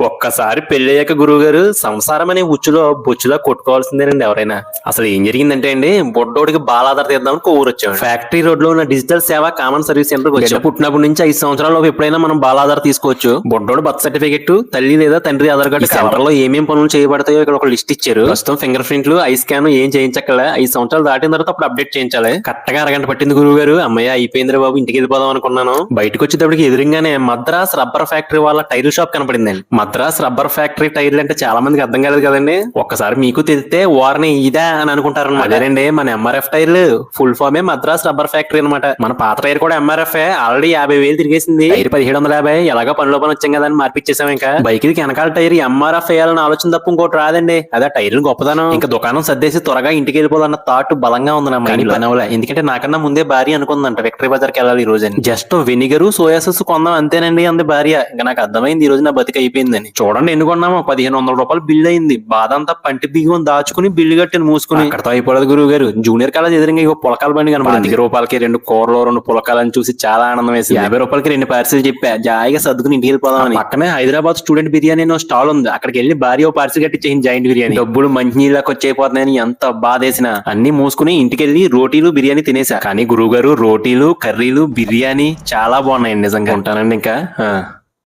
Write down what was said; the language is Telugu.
ఒక్కసారి పెళ్ళయ్యాక గురువు గారు సంసారం అనే ఉచ్చులో బొచ్చులా కొట్టుకోవాల్సిందేనండి ఎవరైనా. అసలు ఏం జరిగిందంటే అండి, బొడ్డోడికి బాలాధార తీద్దామని ఊరు వచ్చాం. ఫ్యాక్టరీ రోడ్ లో ఉన్న డిజిటల్ సేవ కామన్ సర్వీస్ సెంటర్ వచ్చాం. పుట్టినప్పటి నుంచి 5 సంవత్సరాల ఎప్పుడైనా మనం బాలాధార తీసుకోవచ్చు. బొడ్డోడు బర్త్ సర్టిఫికెట్, తల్లి లేదా తండ్రి ఆధార్ కార్డు. సెంటర్ లో ఏమేం పనులు చేయబడతాయో ఇక్కడ ఒక లిస్ట్ ఇచ్చారు. ప్రస్తుతం ఫింగర్ ప్రింట్లు, ఐ స్కాన్ ఏం చేయించక్కల. 5 సంవత్సరాలు దాటిన తర్వాత అప్పుడు అప్డేట్ చేయించాలి. కరెక్ట్ గా అరగంట పట్టింది గురువు గారు. అమ్మయ్య అయిపోయింది బాబు, ఇంటికి వెళ్ళిపోదాం అనుకున్నాను. బయటకు వచ్చేటప్పటికి ఎదురుగానే మద్రాస్ రబ్బర్ ఫ్యాక్టరీ వాళ్ళ టైర్ షాప్ కనపడిందండి. మద్రాస్ రబ్బర్ ఫ్యాక్టరీ టైర్లు అంటే చాలా మందికి అర్థం కాలేదు కదండి. ఒక్కసారి మీకు తెలిస్తే వారిని ఇదా అని అనుకుంటారు. అదేనండి మన ఎంఆర్ఎఫ్ టైర్లు ఫుల్ ఫామే మద్రాస్ రబ్బర్ ఫ్యాక్టరీ అనమాట. మన పాత టైర్ కూడా ఎంఆర్ఎఫ్ ఆల్రెడీ 50,000 తిరిగేసింది. టైర్ 1750. ఎలాగో పనిలో పని వచ్చాం కదా అని మార్పిచ్చేసాం. ఇంకా బైక్ కి వెనకాల టైర్ ఎంఆర్ఎఫ్ వేయాలని ఆలోచన తప్ప ఇంకోటి రాదండి. అదే టైర్లు గొప్పదనం. ఇంకా దుకాణం సర్దేసి త్వరగా ఇంటికి వెళ్ళిపోవాలన్న థాట్ బలంగా ఉంది నా మైండ్. ఎందుకంటే నాకన్నా ముందే భార్య అనుకుందంట విక్టరీ బజార్కి వెళ్ళాలి ఈ రోజు అని. జస్ట్ వెనిగరు సోయా సాస్ కొందాం అంతేనండి అంది భార్య. ఇంకా నాకు అర్థమైంది ఈ రోజు నా బతికి అయిపోయిందని. చూడండి ఎన్ని కొన్నాము, 1500 రూపాయలు బిల్ అయింది. బాధ అంతా పంటి బియ్యం దాచుకుని బిల్లు కట్టిన మూసుకుని. అక్కడతో అయిపోలేదు గురువు గారు. జూనియర్ కాలేజ్ ఎదురుగా ఇక పులకాల బండి కనపడింది. 10 రూపాయలకి 2 కూరలు 2 పులకాలని చూసి చాలా ఆనందం వేసి 50 రూపాయలకి 2 పార్సిల్ చెప్పా. జాయిగా సర్దుకుని ఇంటికి వెళ్ళిపోదామని. పక్కనే హైదరాబాద్ స్టూడెంట్ బిర్యానీ అనే స్టాల్ ఉంది. అక్కడికి వెళ్ళి భార్య పార్సిల్ కట్టించేసింది జాయింట్ బిర్యానీ. డబ్బులు మంచినీళ్ళకి వచ్చైపోతున్నాయని ఎంత బాధేసినా అన్ని మూసుకుని ఇంటికి వెళ్ళి రోటీలు బిర్యానీ తినేసా. కానీ గురువు గారు రోటీలు కర్రీలు బిర్యానీ చాలా బాగున్నాయండి నిజంగా. ఉంటానండి ఇంకా.